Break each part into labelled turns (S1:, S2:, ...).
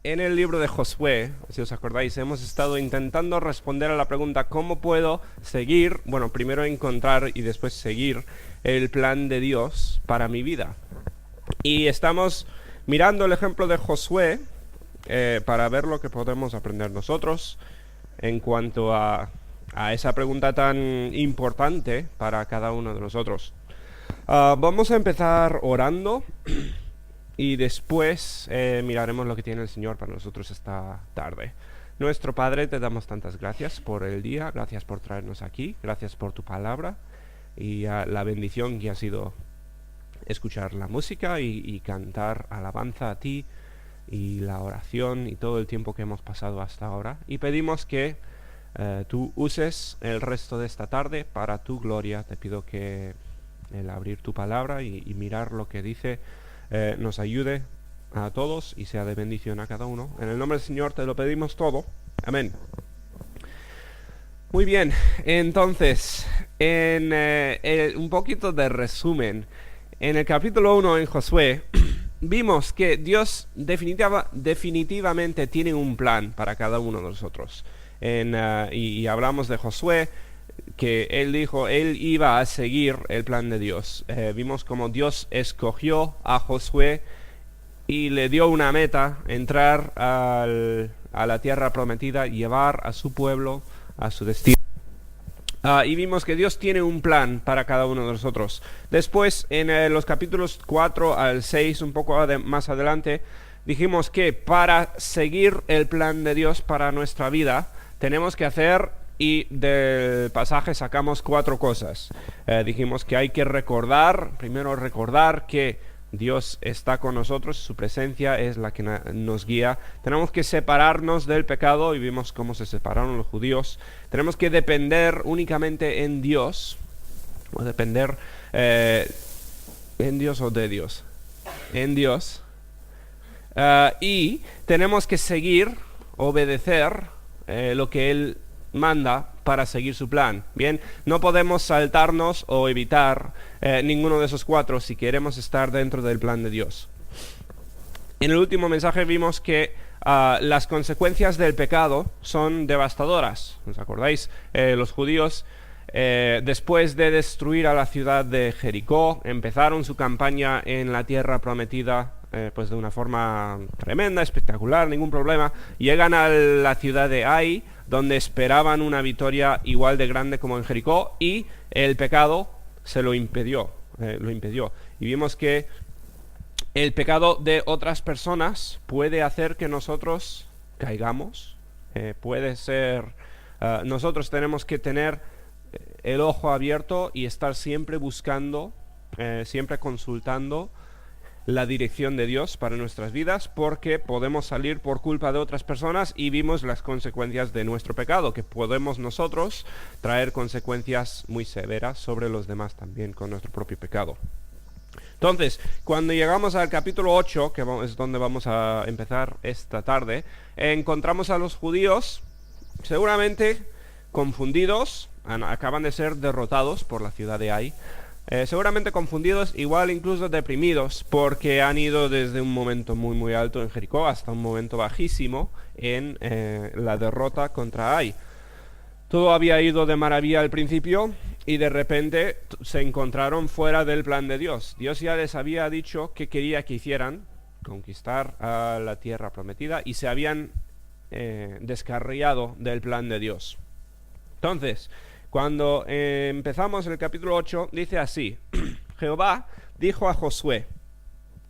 S1: En el libro de Josué, si os acordáis, hemos estado intentando responder a la pregunta ¿cómo puedo seguir? Bueno, primero encontrar y después seguir el plan de Dios para mi vida. Y estamos mirando el ejemplo de Josué para ver lo que podemos aprender nosotros en cuanto a esa pregunta tan importante para cada uno de nosotros. Vamos a empezar orando y después miraremos lo que tiene el Señor para nosotros esta tarde. Nuestro Padre, te damos tantas gracias por el día, gracias por traernos aquí, gracias por tu palabra y la bendición que ha sido escuchar la música y cantar alabanza a ti y la oración y todo el tiempo que hemos pasado hasta ahora. Y pedimos que tú uses el resto de esta tarde para tu gloria. Te pido que el abrir tu palabra y mirar lo que dice nos ayude a todos y sea de bendición a cada uno. En el nombre del Señor te lo pedimos todo. Amén. Muy bien, entonces, un poquito de resumen. En el capítulo 1 en Josué vimos que Dios definitivamente tiene un plan para cada uno de nosotros. Y hablamos de Josué, que él dijo, él iba a seguir el plan de Dios. Vimos como Dios escogió a Josué y le dio una meta, entrar a la tierra prometida, llevar a su pueblo a su destino. Y vimos que Dios tiene un plan para cada uno de nosotros. Después, en los capítulos 4 al 6, un poco más adelante, dijimos que para seguir el plan de Dios para nuestra vida, tenemos que hacer, y del pasaje sacamos 4 cosas. Dijimos que hay que primero recordar que Dios está con nosotros, su presencia es la que nos guía. Tenemos que separarnos del pecado y vimos cómo se separaron los judíos. Tenemos que depender únicamente en Dios, o depender en Dios o de Dios, en Dios. Y tenemos que seguir, obedecer lo que Él manda para seguir su plan. Bien, no podemos saltarnos o evitar ninguno de esos 4 si queremos estar dentro del plan de Dios. En el último mensaje vimos que las consecuencias del pecado son devastadoras. ¿Os acordáis? Los judíos, después de destruir a la ciudad de Jericó, empezaron su campaña en la tierra prometida pues de una forma tremenda, espectacular, ningún problema. Llegan a la ciudad de Ai, donde esperaban una victoria igual de grande como en Jericó, y el pecado se lo impidió. Y vimos que el pecado de otras personas puede hacer que nosotros caigamos. Puede ser... nosotros tenemos que tener el ojo abierto y estar siempre buscando, siempre consultando la dirección de Dios para nuestras vidas, porque podemos salir por culpa de otras personas y vimos las consecuencias de nuestro pecado, que podemos nosotros traer consecuencias muy severas sobre los demás también con nuestro propio pecado. Entonces, cuando llegamos al capítulo 8, que es donde vamos a empezar esta tarde, encontramos a los judíos seguramente confundidos, acaban de ser derrotados por la ciudad de Ai. Seguramente confundidos, igual incluso deprimidos, porque han ido desde un momento muy muy alto en Jericó hasta un momento bajísimo en la derrota contra Ai. Todo había ido de maravilla al principio y de repente se encontraron fuera del plan de Dios. Dios ya les había dicho que quería que hicieran, conquistar a la tierra prometida, y se habían descarriado del plan de Dios. Entonces, cuando empezamos el capítulo 8, dice así: Jehová dijo a Josué,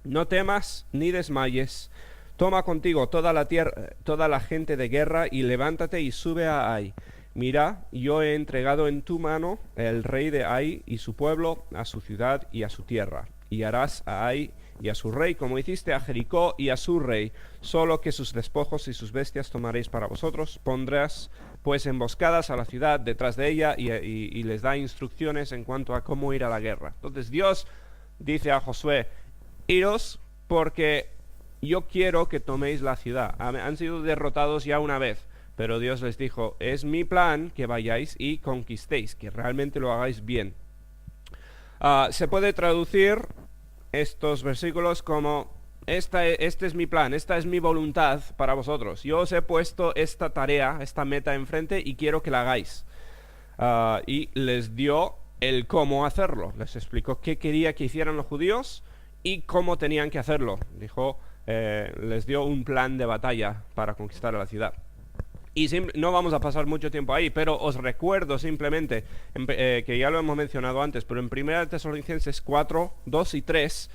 S1: no temas ni desmayes, toma contigo toda la gente de guerra y levántate y sube a Ai. Mira, yo he entregado en tu mano el rey de Ai y su pueblo, a su ciudad y a su tierra. Y harás a Ai y a su rey como hiciste a Jericó y a su rey, solo que sus despojos y sus bestias tomaréis para vosotros. Pondrás pues emboscadas a la ciudad detrás de ella y les da instrucciones en cuanto a cómo ir a la guerra. Entonces Dios dice a Josué, iros porque yo quiero que toméis la ciudad. Han sido derrotados ya una vez, pero Dios les dijo, es mi plan que vayáis y conquistéis, que realmente lo hagáis bien. Se puede traducir estos versículos como este es mi plan, esta es mi voluntad para vosotros. Yo os he puesto esta tarea, esta meta enfrente y quiero que la hagáis. Y les dio el cómo hacerlo. Les explicó qué quería que hicieran los judíos y cómo tenían que hacerlo. Les dio un plan de batalla para conquistar la ciudad. Y no vamos a pasar mucho tiempo ahí, pero os recuerdo simplemente, que ya lo hemos mencionado antes, pero en 1 Tesalonicenses 4, 2 y 3,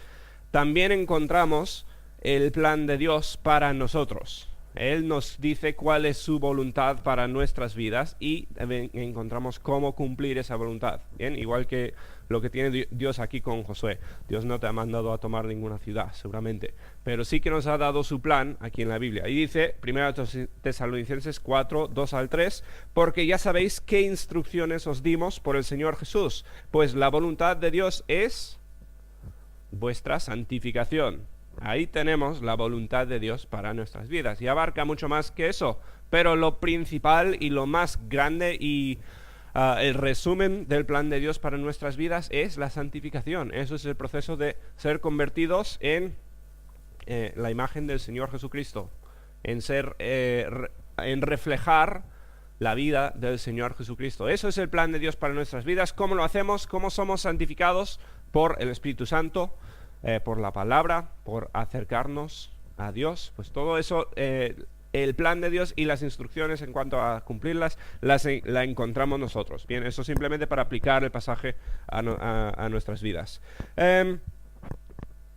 S1: también encontramos el plan de Dios para nosotros. Él nos dice cuál es su voluntad para nuestras vidas y encontramos cómo cumplir esa voluntad. Bien, igual que lo que tiene Dios aquí con Josué. Dios no te ha mandado a tomar ninguna ciudad, seguramente, pero sí que nos ha dado su plan aquí en la Biblia. Y dice 1 Tesalonicenses 4, 2 al 3, porque ya sabéis qué instrucciones os dimos por el Señor Jesús, pues la voluntad de Dios es vuestra santificación. Ahí tenemos la voluntad de Dios para nuestras vidas y abarca mucho más que eso, pero lo principal y lo más grande y el resumen del plan de Dios para nuestras vidas es la santificación. Eso es el proceso de ser convertidos en la imagen del Señor Jesucristo, en reflejar la vida del Señor Jesucristo. Eso es el plan de Dios para nuestras vidas. ¿Cómo lo hacemos? ¿Cómo somos santificados? Por el Espíritu Santo, por la palabra, por acercarnos a Dios. Pues todo eso, el plan de Dios y las instrucciones en cuanto a cumplirlas, la encontramos nosotros. Bien, eso simplemente para aplicar el pasaje a nuestras vidas.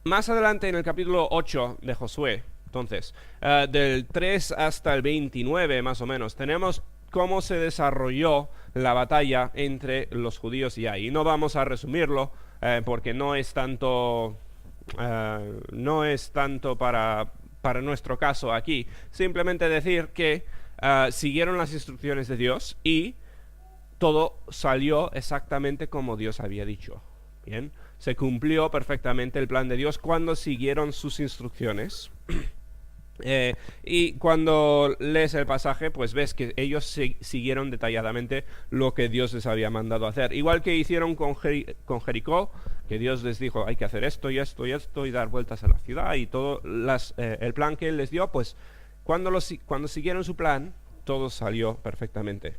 S1: Más adelante en el capítulo 8 de Josué, entonces, del 3 hasta el 29 más o menos, tenemos cómo se desarrolló la batalla entre los judíos y Ai. Y no vamos a resumirlo, porque no es tanto para nuestro caso aquí. Simplemente decir que siguieron las instrucciones de Dios y todo salió exactamente como Dios había dicho. Bien, se cumplió perfectamente el plan de Dios cuando siguieron sus instrucciones. Y cuando lees el pasaje, pues ves que ellos siguieron detalladamente lo que Dios les había mandado hacer. Igual que hicieron con Jericó, que Dios les dijo, hay que hacer esto y esto y esto y dar vueltas a la ciudad y todo el plan que Él les dio, pues cuando siguieron su plan, todo salió perfectamente.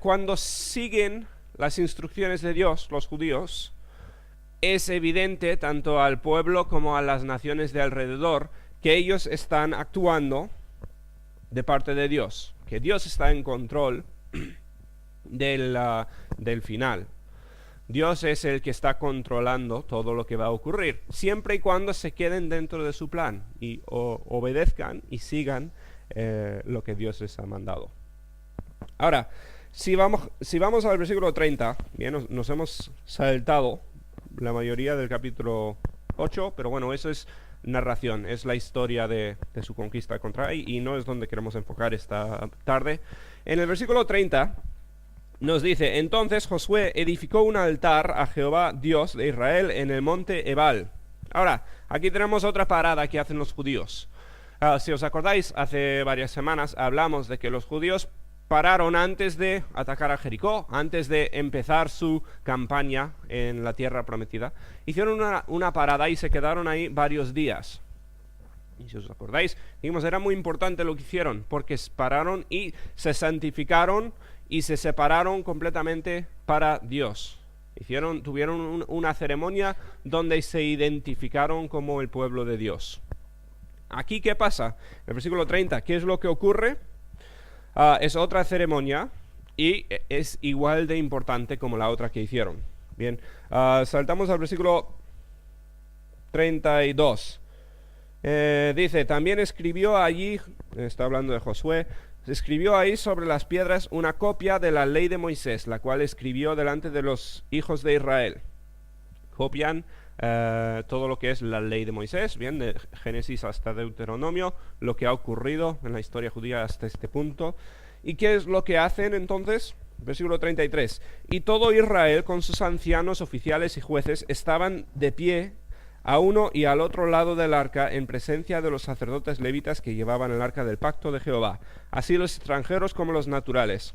S1: Cuando siguen las instrucciones de Dios, los judíos, es evidente tanto al pueblo como a las naciones de alrededor que ellos están actuando de parte de Dios, que Dios está en control del final. Dios es el que está controlando todo lo que va a ocurrir, siempre y cuando se queden dentro de su plan y obedezcan y sigan lo que Dios les ha mandado. Ahora, si vamos al versículo 30, bien, nos hemos saltado la mayoría del capítulo 8, pero bueno, eso es narración, es la historia de su conquista contra Ai y no es donde queremos enfocar esta tarde. En el versículo 30 nos dice, entonces Josué edificó un altar a Jehová Dios de Israel en el monte Ebal. Ahora, aquí tenemos otra parada que hacen los judíos. Si os acordáis, hace varias semanas hablamos de que los judíos pararon antes de atacar a Jericó, antes de empezar su campaña en la tierra prometida. Hicieron una parada y se quedaron ahí varios días. Y si os acordáis, dijimos, era muy importante lo que hicieron, porque pararon y se santificaron y se separaron completamente para Dios. Tuvieron una ceremonia donde se identificaron como el pueblo de Dios. Aquí, ¿qué pasa? En el versículo 30, ¿qué es lo que ocurre? Es otra ceremonia y es igual de importante como la otra que hicieron. Bien, saltamos al versículo 32. Dice, también escribió allí, está hablando de Josué, escribió ahí sobre las piedras una copia de la ley de Moisés, la cual escribió delante de los hijos de Israel. Copian todo lo que es la ley de Moisés, bien, de Génesis hasta Deuteronomio, lo que ha ocurrido en la historia judía hasta este punto. ¿Y qué es lo que hacen entonces? Versículo 33. Y todo Israel con sus ancianos, oficiales y jueces estaban de pie a uno y al otro lado del arca en presencia de los sacerdotes levitas que llevaban el arca del pacto de Jehová, así los extranjeros como los naturales.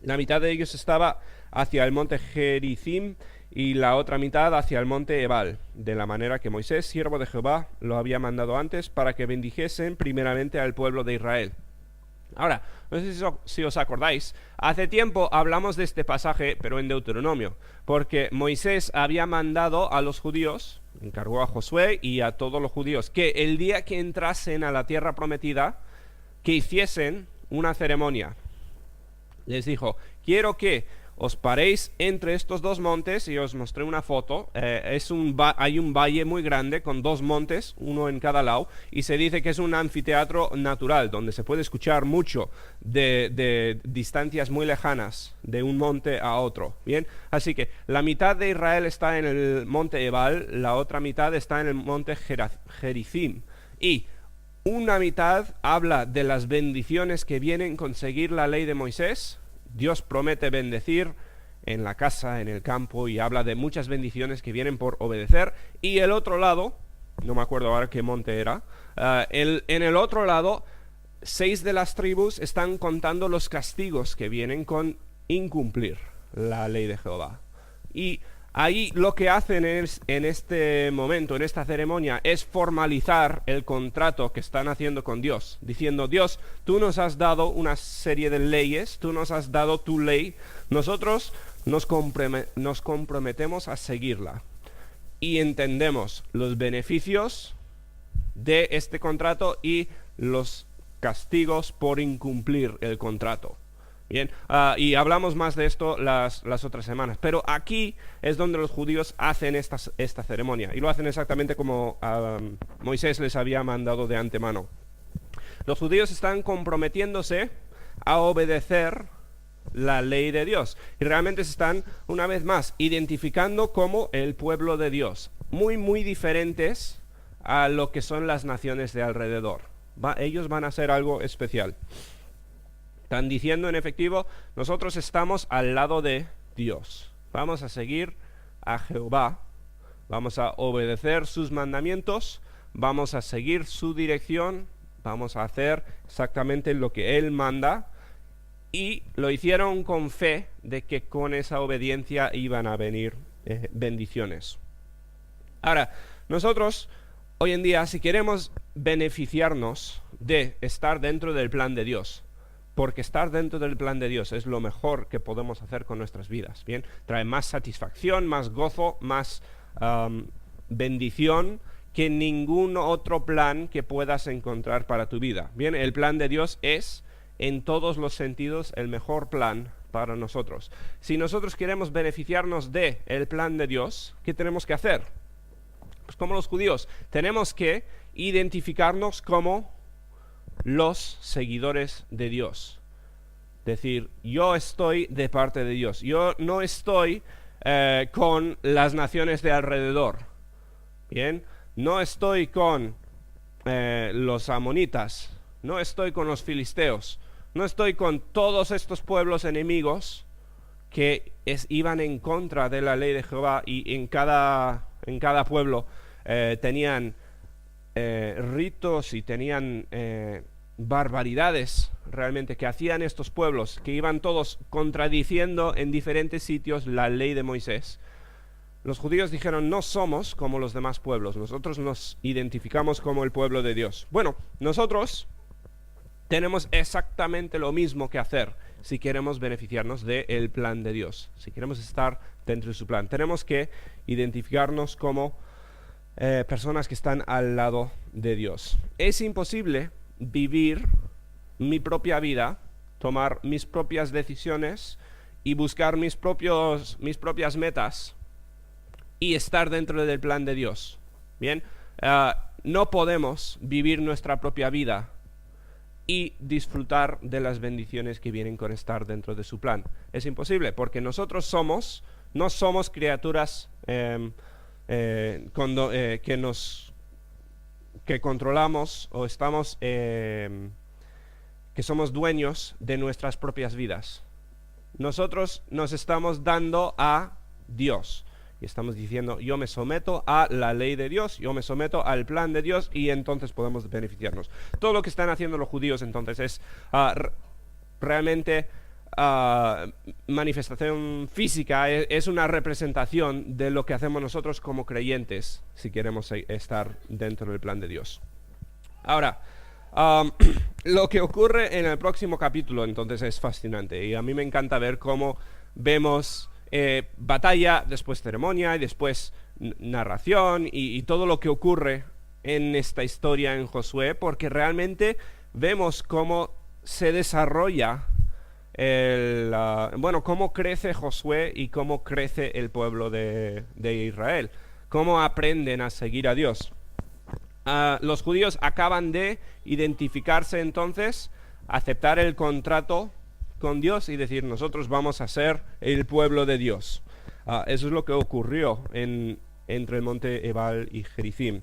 S1: La mitad de ellos estaba hacia el monte Gerizim y la otra mitad hacia el monte Ebal, de la manera que Moisés, siervo de Jehová, lo había mandado antes para que bendijesen primeramente al pueblo de Israel. Ahora, no sé si os acordáis, hace tiempo hablamos de este pasaje, pero en Deuteronomio, porque Moisés había mandado a los judíos, encargó a Josué y a todos los judíos, que el día que entrasen a la tierra prometida, que hiciesen una ceremonia. Les dijo, quiero que os paréis entre estos dos montes, y os mostré una foto. Hay un valle muy grande con dos montes, uno en cada lado, y se dice que es un anfiteatro natural, donde se puede escuchar mucho de distancias muy lejanas, de un monte a otro. Bien, así que la mitad de Israel está en el monte Ebal, la otra mitad está en el monte Gerizim, y una mitad habla de las bendiciones que vienen con seguir la ley de Moisés. Dios promete bendecir en la casa, en el campo, y habla de muchas bendiciones que vienen por obedecer. Y el otro lado, no me acuerdo ahora qué monte era, en el otro lado, 6 de las tribus están contando los castigos que vienen con incumplir la ley de Jehová. Y ahí lo que hacen en este momento, en esta ceremonia, es formalizar el contrato que están haciendo con Dios, diciendo, Dios, tú nos has dado una serie de leyes, tú nos has dado tu ley, nosotros nos comprometemos a seguirla. Y entendemos los beneficios de este contrato y los castigos por incumplir el contrato. Bien, y hablamos más de esto las otras semanas, pero aquí es donde los judíos hacen esta ceremonia, y lo hacen exactamente como Moisés les había mandado de antemano. Los judíos están comprometiéndose a obedecer la ley de Dios, y realmente se están, una vez más, identificando como el pueblo de Dios, muy muy diferentes a lo que son las naciones de alrededor. Ellos van a hacer algo especial. Están diciendo en efectivo, nosotros estamos al lado de Dios. Vamos a seguir a Jehová, vamos a obedecer sus mandamientos, vamos a seguir su dirección, vamos a hacer exactamente lo que Él manda, y lo hicieron con fe de que con esa obediencia iban a venir bendiciones. Ahora, nosotros hoy en día, si queremos beneficiarnos de estar dentro del plan de Dios, porque estar dentro del plan de Dios es lo mejor que podemos hacer con nuestras vidas, ¿bien? Trae más satisfacción, más gozo, más bendición que ningún otro plan que puedas encontrar para tu vida, ¿bien? El plan de Dios es, en todos los sentidos, el mejor plan para nosotros. Si nosotros queremos beneficiarnos de el plan de Dios, ¿qué tenemos que hacer? Pues como los judíos, tenemos que identificarnos como los seguidores de Dios. Decir, yo estoy de parte de Dios. Yo no estoy con las naciones de alrededor. Bien, no estoy con los amonitas. No estoy con los filisteos. No estoy con todos estos pueblos enemigos que iban en contra de la ley de Jehová, y en cada pueblo tenían ritos y tenían barbaridades realmente que hacían estos pueblos, que iban todos contradiciendo en diferentes sitios la ley de Moisés. Los judíos dijeron, no somos como los demás pueblos, nosotros nos identificamos como el pueblo de Dios. Bueno, nosotros tenemos exactamente lo mismo que hacer si queremos beneficiarnos del plan de Dios, si queremos estar dentro de su plan. Tenemos que identificarnos como personas que están al lado de Dios. Es imposible vivir mi propia vida, tomar mis propias decisiones y buscar mis propias metas y estar dentro del plan de Dios. Bien, no podemos vivir nuestra propia vida y disfrutar de las bendiciones que vienen con estar dentro de su plan. Es imposible, porque nosotros no somos criaturas que controlamos o estamos que somos dueños de nuestras propias vidas. Nosotros nos estamos dando a Dios y estamos diciendo, yo me someto a la ley de Dios, yo me someto al plan de Dios, y entonces podemos beneficiarnos. Todo lo que están haciendo los judíos entonces es realmente manifestación física, es una representación de lo que hacemos nosotros como creyentes si queremos estar dentro del plan de Dios. Ahora, lo que ocurre en el próximo capítulo entonces es fascinante y a mí me encanta ver cómo vemos batalla, después ceremonia y después narración y todo lo que ocurre en esta historia en Josué, porque realmente vemos cómo se desarrolla cómo crece Josué y cómo crece el pueblo de Israel, cómo aprenden a seguir a Dios. Los judíos acaban de identificarse entonces, aceptar el contrato con Dios y decir, nosotros vamos a ser el pueblo de Dios. Eso es lo que ocurrió entre el monte Ebal y Gerizim.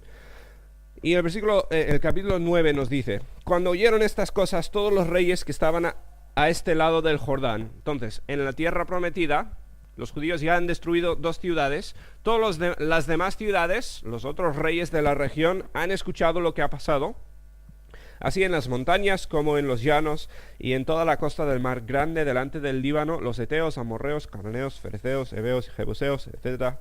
S1: Y el capítulo 9 nos dice, cuando oyeron estas cosas todos los reyes que estaban a este lado del Jordán. Entonces, en la tierra prometida, los judíos ya han destruido 2 ciudades. Todas las demás ciudades, los otros reyes de la región, han escuchado lo que ha pasado. Así en las montañas como en los llanos y en toda la costa del mar grande delante del Líbano, los heteos, amorreos, cananeos, fereceos, heveos y jebuseos, etc.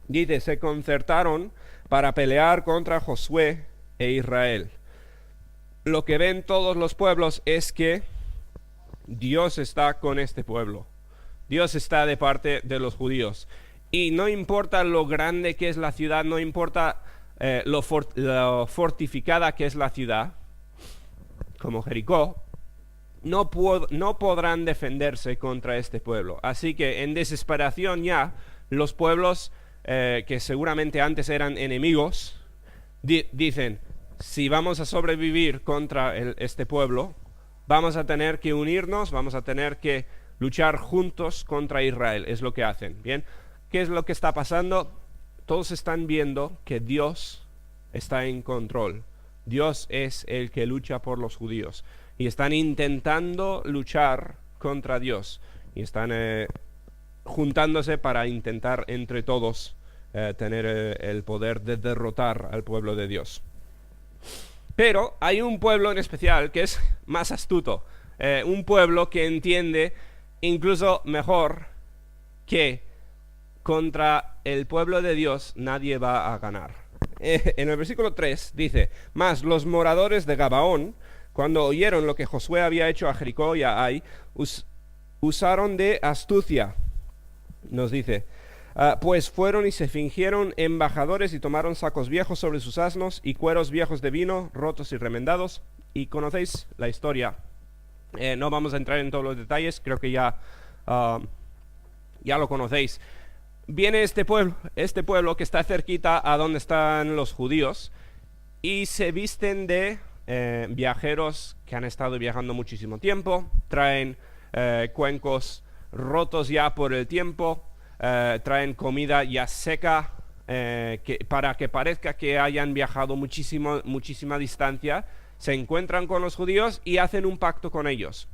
S1: Dice, se concertaron para pelear contra Josué e Israel. Lo que ven todos los pueblos es que Dios está con este pueblo. Dios está de parte de los judíos. Y no importa lo grande que es la ciudad, no importa lo fortificada que es la ciudad, como Jericó, no podrán defenderse contra este pueblo. Así que en desesperación ya, los pueblos que seguramente antes eran enemigos, dicen, si vamos a sobrevivir contra este pueblo, vamos a tener que unirnos, vamos a tener que luchar juntos contra Israel. Es lo que hacen. Bien, ¿qué es lo que está pasando? Todos están viendo que Dios está en control. Dios es el que lucha por los judíos. Y están intentando luchar contra Dios. Y están juntándose para intentar entre todos tener el poder de derrotar al pueblo de Dios. Pero hay un pueblo en especial que es más astuto. Un pueblo que entiende incluso mejor que contra el pueblo de Dios nadie va a ganar. En el versículo 3 dice, mas los moradores de Gabaón, cuando oyeron lo que Josué había hecho a Jericó y a Ai, usaron de astucia, nos dice, pues fueron y se fingieron embajadores y tomaron sacos viejos sobre sus asnos y cueros viejos de vino, rotos y remendados. Y conocéis la historia. No vamos a entrar en todos los detalles, creo que ya lo conocéis. Viene este pueblo que está cerquita a donde están los judíos y se visten de viajeros que han estado viajando muchísimo tiempo, traen cuencos rotos ya por el tiempo, traen comida ya seca para que parezca que hayan viajado muchísima distancia. Se encuentran con los judíos y hacen un pacto con ellos.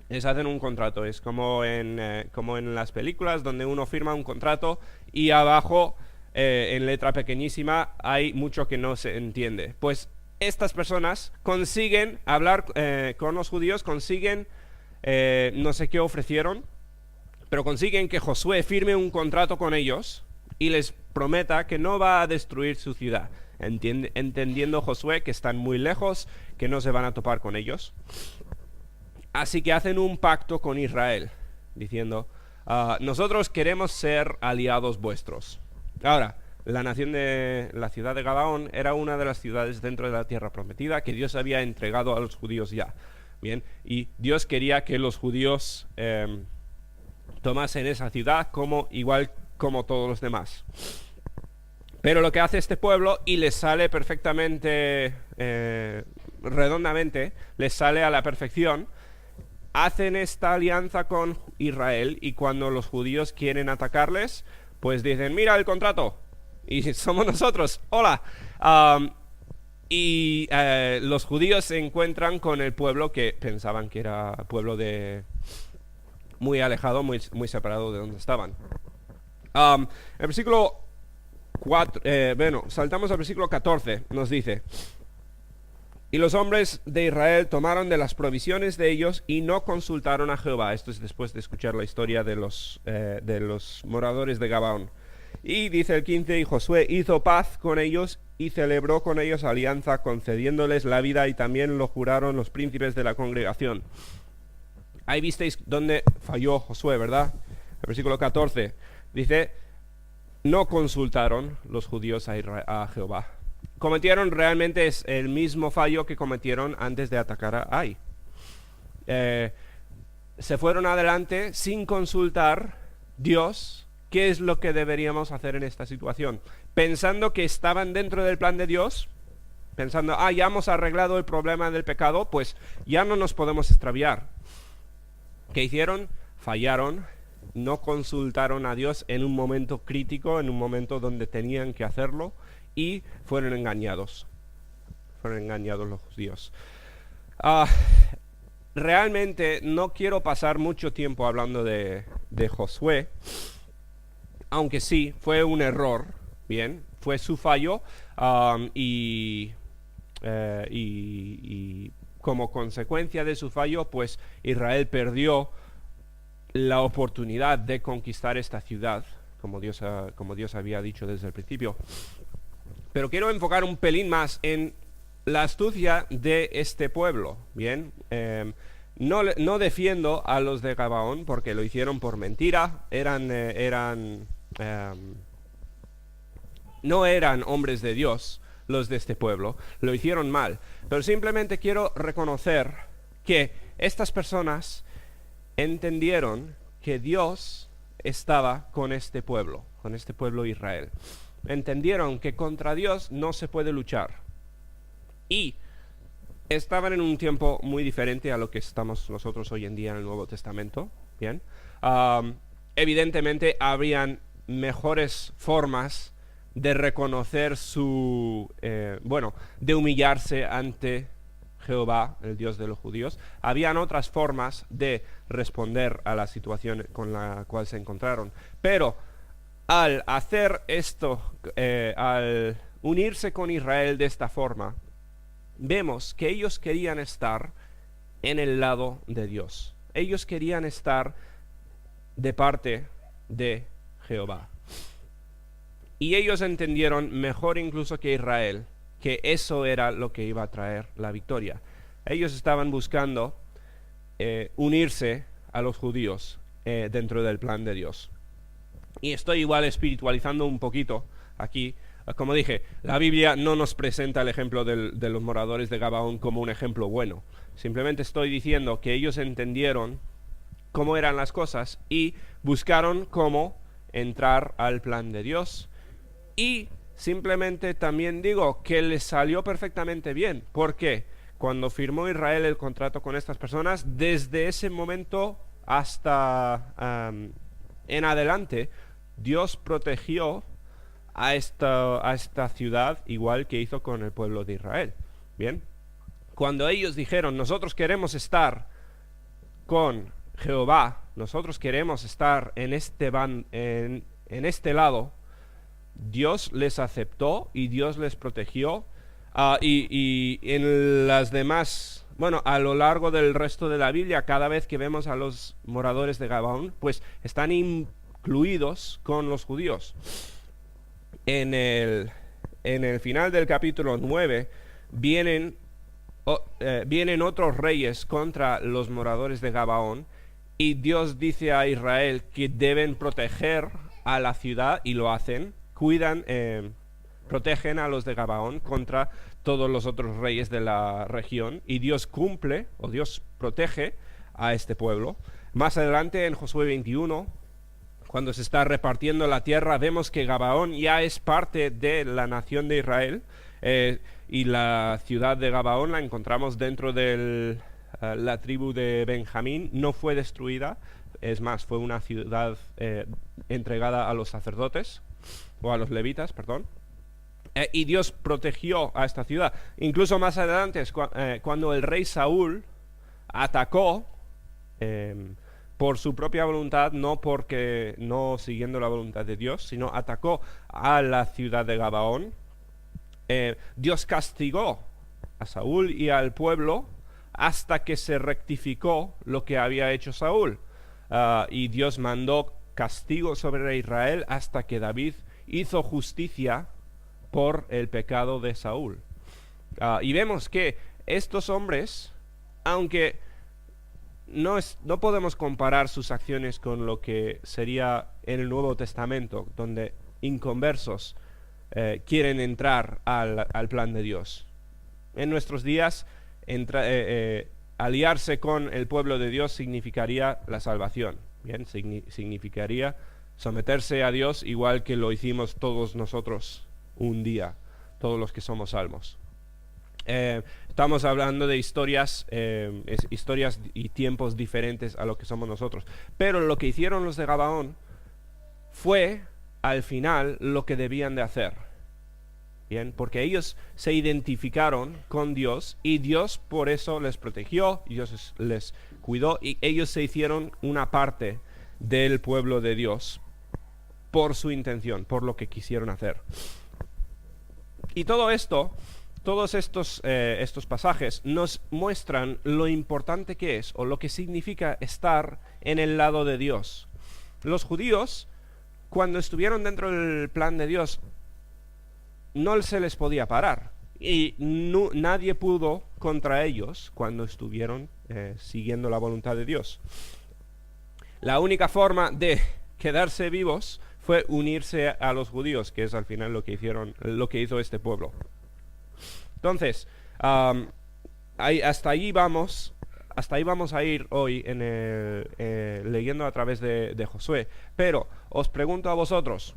S1: Les hacen un contrato. Es como en las películas donde uno firma un contrato y abajo en letra pequeñísima hay mucho que no se entiende. Pues estas personas consiguen hablar con los judíos, consiguen no sé qué ofrecieron, pero consiguen que Josué firme un contrato con ellos y les prometa que no va a destruir su ciudad, entendiendo Josué que están muy lejos, que no se van a topar con ellos. Así que hacen un pacto con Israel, diciendo, nosotros queremos ser aliados vuestros. Ahora, la ciudad de Gabaón era una de las ciudades dentro de la tierra prometida que Dios había entregado a los judíos ya. Bien, y Dios quería que los judíos tomasen esa ciudad igual como todos los demás. Pero lo que hace este pueblo, y les sale perfectamente, redondamente, les sale a la perfección, hacen esta alianza con Israel y cuando los judíos quieren atacarles, pues dicen, mira el contrato, y somos nosotros, hola. Los judíos se encuentran con el pueblo que pensaban que era pueblo muy alejado, muy separado de donde estaban. El versículo 4, saltamos al versículo 14, nos dice, Y los hombres de Israel tomaron de las provisiones de ellos y no consultaron a Jehová. Esto es después de escuchar la historia de los moradores de Gabaón. Y dice el 15, y Josué hizo paz con ellos y celebró con ellos alianza, concediéndoles la vida, y también lo juraron los príncipes de la congregación. Ahí visteis dónde falló Josué, ¿verdad? El versículo 14 dice, no consultaron los judíos a Jehová. Cometieron realmente es el mismo fallo que cometieron antes de atacar a Ai. Se fueron adelante sin consultar Dios qué es lo que deberíamos hacer en esta situación, pensando que estaban dentro del plan de Dios, pensando, ya hemos arreglado el problema del pecado, pues ya no nos podemos extraviar. ¿Qué hicieron? Fallaron, no consultaron a Dios en un momento crítico, en un momento donde tenían que hacerlo, y fueron engañados. Fueron engañados los judíos. Realmente no quiero pasar mucho tiempo hablando de Josué, aunque sí, fue un error, bien, fue su fallo, y como consecuencia de su fallo, pues Israel perdió la oportunidad de conquistar esta ciudad, como Dios había dicho desde el principio. Pero quiero enfocar un pelín más en la astucia de este pueblo, ¿bien? No defiendo a los de Gabaón porque lo hicieron por mentira, no eran hombres de Dios los de este pueblo, lo hicieron mal. Pero simplemente quiero reconocer que estas personas entendieron que Dios estaba con este pueblo Israel. Entendieron que contra Dios no se puede luchar. Y estaban en un tiempo muy diferente a lo que estamos nosotros hoy en día en el Nuevo Testamento. Bien. Evidentemente habrían mejores formas de reconocer de humillarse ante Jehová, el Dios de los judíos. Habían otras formas de responder a la situación con la cual se encontraron. Pero al hacer esto, al unirse con Israel de esta forma, vemos que ellos querían estar en el lado de Dios. Ellos querían estar de parte de Jehová. Y ellos entendieron mejor incluso que Israel que eso era lo que iba a traer la victoria. Ellos estaban buscando unirse a los judíos dentro del plan de Dios. Y estoy igual espiritualizando un poquito aquí. Como dije, la Biblia no nos presenta el ejemplo de los moradores de Gabaón como un ejemplo bueno. Simplemente estoy diciendo que ellos entendieron cómo eran las cosas y buscaron cómo entrar al plan de Dios. Y simplemente también digo que les salió perfectamente bien. ¿Por qué? Cuando firmó Israel el contrato con estas personas, desde ese momento hasta en adelante, Dios protegió a esta ciudad igual que hizo con el pueblo de Israel. Bien, cuando ellos dijeron, nosotros queremos estar con Jehová, nosotros queremos estar en este lado, Dios les aceptó y Dios les protegió. Y en las demás, a lo largo del resto de la Biblia, cada vez que vemos a los moradores de Gabaón, pues están incluidos con los judíos. En el final del capítulo 9 vienen otros reyes contra los moradores de Gabaón, y Dios dice a Israel que deben proteger a la ciudad, y lo hacen. Protegen a los de Gabaón contra todos los otros reyes de la región, y Dios cumple, o Dios protege a este pueblo. Más adelante en Josué 21, cuando se está repartiendo la tierra, vemos que Gabaón ya es parte de la nación de Israel, y la ciudad de Gabaón la encontramos dentro de la tribu de Benjamín. No fue destruida, es más, fue una ciudad entregada a los sacerdotes, o a los levitas, perdón. Y Dios protegió a esta ciudad. Incluso más adelante, cuando el rey Saúl atacó por su propia voluntad, no siguiendo la voluntad de Dios, sino atacó a la ciudad de Gabaón, Dios castigó a Saúl y al pueblo hasta que se rectificó lo que había hecho Saúl. Y Dios mandó castigo sobre Israel hasta que David hizo justicia por el pecado de Saúl. Y vemos que estos hombres, aunque no podemos comparar sus acciones con lo que sería en el Nuevo Testamento, donde inconversos quieren entrar al plan de Dios. En nuestros días, aliarse con el pueblo de Dios significaría la salvación. Bien, significaría someterse a Dios igual que lo hicimos todos nosotros un día, todos los que somos salvos. Estamos hablando de historias y tiempos diferentes a lo que somos nosotros. Pero lo que hicieron los de Gabaón fue, al final, lo que debían de hacer. Bien, porque ellos se identificaron con Dios y Dios por eso les protegió, Dios les cuidó y ellos se hicieron una parte del pueblo de Dios por su intención, por lo que quisieron hacer. Y todo esto, todos estos pasajes nos muestran lo importante que es o lo que significa estar en el lado de Dios. Los judíos, cuando estuvieron dentro del plan de Dios, no se les podía parar y nadie pudo contra ellos cuando estuvieron siguiendo la voluntad de Dios. La única forma de quedarse vivos fue unirse a los judíos, que es al final lo que hizo este pueblo. Entonces, hasta ahí vamos a ir hoy leyendo a través de Josué. Pero os pregunto a vosotros,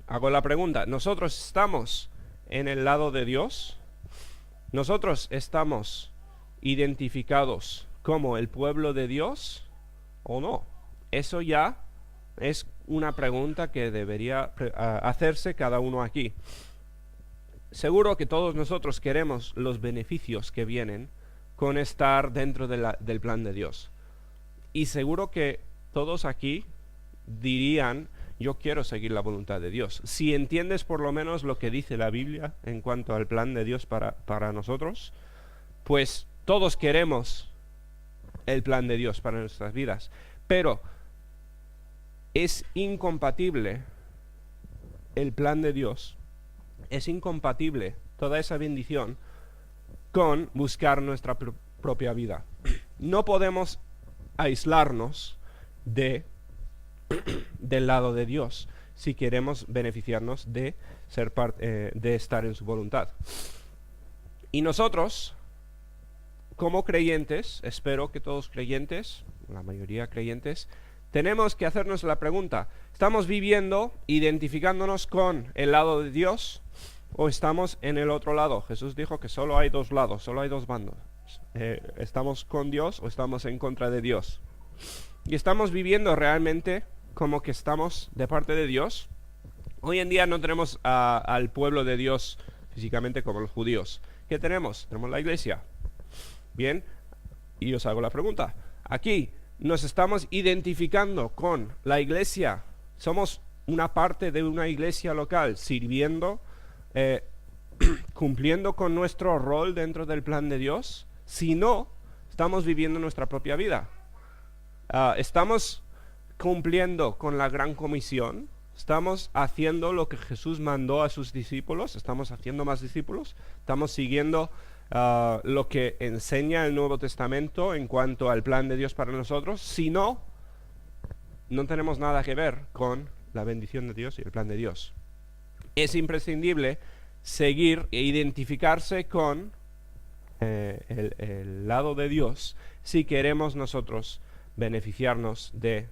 S1: hago la pregunta, ¿nosotros estamos en el lado de Dios? ¿Nosotros estamos identificados como el pueblo de Dios o no? Eso ya es una pregunta que debería hacerse cada uno aquí. Seguro que todos nosotros queremos los beneficios que vienen con estar dentro del plan de Dios. Y seguro que todos aquí dirían, yo quiero seguir la voluntad de Dios. Si entiendes por lo menos lo que dice la Biblia en cuanto al plan de Dios para nosotros, pues todos queremos el plan de Dios para nuestras vidas. Pero es incompatible el plan de Dios, es incompatible toda esa bendición con buscar nuestra propia vida. No podemos aislarnos del lado de Dios si queremos beneficiarnos de estar en su voluntad. Y nosotros, como creyentes, espero que todos creyentes, la mayoría creyentes, tenemos que hacernos la pregunta, ¿estamos viviendo, identificándonos con el lado de Dios o estamos en el otro lado? Jesús dijo que solo hay dos lados, solo hay dos bandos. ¿Estamos con Dios o estamos en contra de Dios? ¿Y estamos viviendo realmente como que estamos de parte de Dios? Hoy en día no tenemos al pueblo de Dios físicamente como los judíos. ¿Qué tenemos? Tenemos la iglesia. Bien, y os hago la pregunta. Aquí nos estamos identificando con la iglesia. Somos una parte de una iglesia local, sirviendo, cumpliendo con nuestro rol dentro del plan de Dios. Si no, estamos viviendo nuestra propia vida. Estamos cumpliendo con la gran comisión. Estamos haciendo lo que Jesús mandó a sus discípulos. Estamos haciendo más discípulos. Estamos siguiendo lo que enseña el Nuevo Testamento en cuanto al plan de Dios para nosotros. Si no, no tenemos nada que ver con la bendición de Dios y el plan de Dios. Es imprescindible seguir e identificarse con el lado de Dios si queremos nosotros beneficiarnos de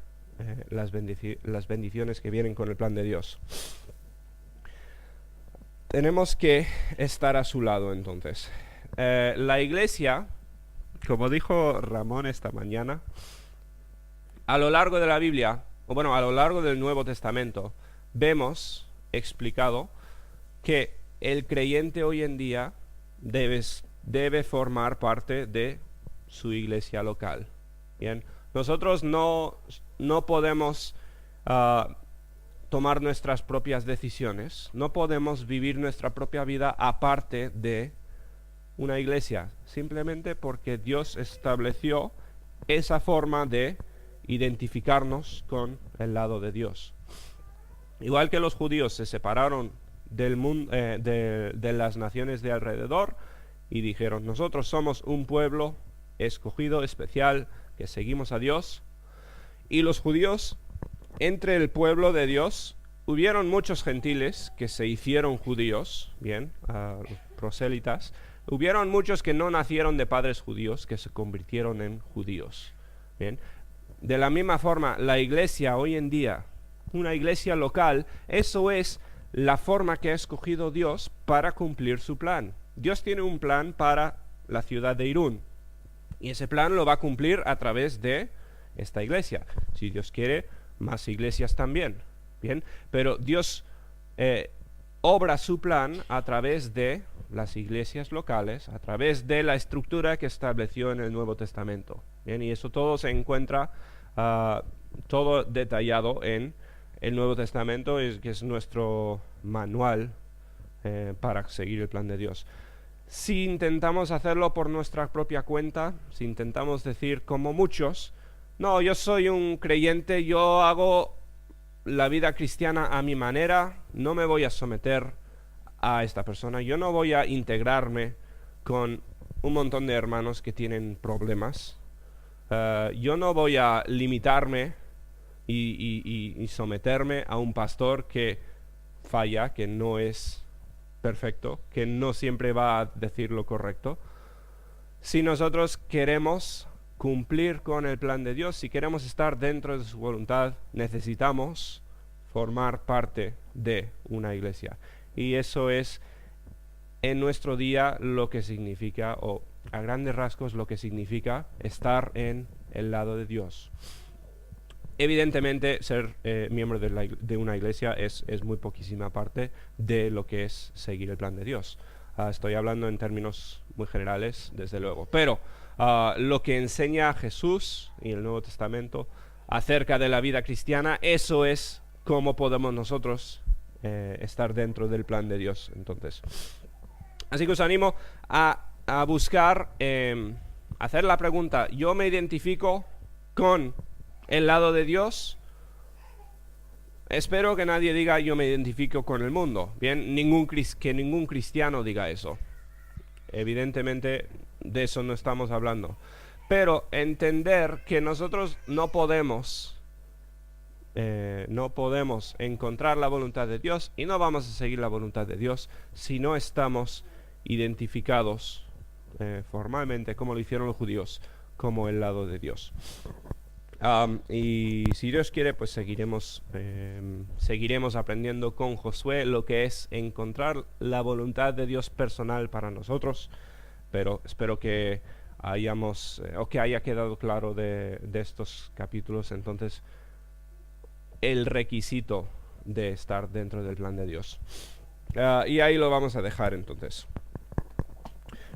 S1: las bendiciones que vienen con el plan de Dios. Tenemos que estar a su lado entonces. La iglesia, como dijo Ramón esta mañana, a lo largo de la Biblia, o bueno, a lo largo del Nuevo Testamento, vemos explicado que el creyente hoy en día debe formar parte de su iglesia local. Bien, nosotros no podemos tomar nuestras propias decisiones, no podemos vivir nuestra propia vida aparte de una iglesia? Simplemente porque Dios estableció esa forma de identificarnos con el lado de Dios. Igual que los judíos se separaron del mundo, de las naciones de alrededor y dijeron, nosotros somos un pueblo escogido, especial, que seguimos a Dios. Y los judíos, entre el pueblo de Dios, hubieron muchos gentiles que se hicieron judíos, bien, prosélitas. Hubieron muchos que no nacieron de padres judíos, que se convirtieron en judíos, bien. De la misma forma, la iglesia hoy en día, una iglesia local, eso es la forma que ha escogido Dios para cumplir su plan. Dios tiene un plan para la ciudad de Irún, y ese plan lo va a cumplir a través de esta iglesia. Si Dios quiere, más iglesias también, bien. Pero Dios obra su plan a través de las iglesias locales, a través de la estructura que estableció en el Nuevo Testamento, bien. Y eso todo se encuentra todo detallado en el Nuevo Testamento, que es nuestro manual para seguir el plan de Dios. Si intentamos hacerlo por nuestra propia cuenta, si intentamos decir como muchos, no, yo soy un creyente, yo hago la vida cristiana a mi manera, no me voy a someter a esta persona, yo no voy a integrarme con un montón de hermanos que tienen problemas, yo no voy a limitarme y someterme a un pastor que falla, que no es perfecto, que no siempre va a decir lo correcto. Si nosotros queremos cumplir con el plan de Dios, si queremos estar dentro de su voluntad, necesitamos formar parte de una iglesia. Y eso es en nuestro día lo que significa, o a grandes rasgos lo que significa estar en el lado de Dios. Evidentemente, ser miembro de una iglesia es muy poquísima parte de lo que es seguir el plan de Dios. Estoy hablando en términos muy generales, desde luego. Pero lo que enseña Jesús y el Nuevo Testamento acerca de la vida cristiana, eso es cómo podemos nosotros estar dentro del plan de Dios. Entonces, así que os animo a buscar, hacer la pregunta, ¿yo me identifico con el lado de Dios? Espero que nadie diga yo me identifico con el mundo. Bien, que ningún cristiano diga eso. Evidentemente de eso no estamos hablando. Pero entender que nosotros no podemos encontrar la voluntad de Dios y no vamos a seguir la voluntad de Dios si no estamos identificados formalmente, como lo hicieron los judíos, como el lado de Dios. Y si Dios quiere, pues seguiremos aprendiendo con Josué lo que es encontrar la voluntad de Dios personal para nosotros. Pero espero que que haya quedado claro de estos capítulos, entonces, el requisito de estar dentro del plan de Dios. Y ahí lo vamos a dejar entonces.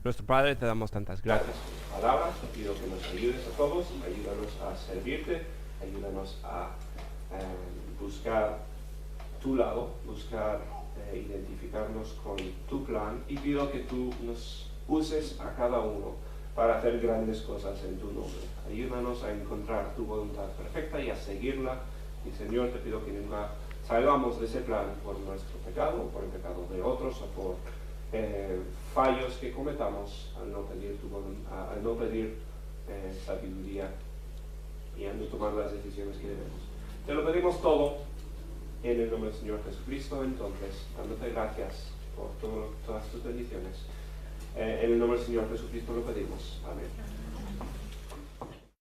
S1: Nuestro Padre, te damos tantas gracias por tus palabras. Te pido que nos ayudes a todos, ayúdanos a servirte, ayúdanos a buscar tu lado, buscar identificarnos con tu plan, y pido que tú nos uses a cada uno para hacer grandes cosas en tu nombre. Ayúdanos a encontrar tu voluntad perfecta y a seguirla. Y Señor, te pido que nunca salgamos de ese plan por nuestro pecado, por el pecado de otros, o por fallos que cometamos al no pedir sabiduría y al no tomar las decisiones que debemos. Te lo pedimos todo en el nombre del Señor Jesucristo, entonces, dándote gracias por todas tus bendiciones. En el nombre del Señor Jesucristo lo pedimos. Amén.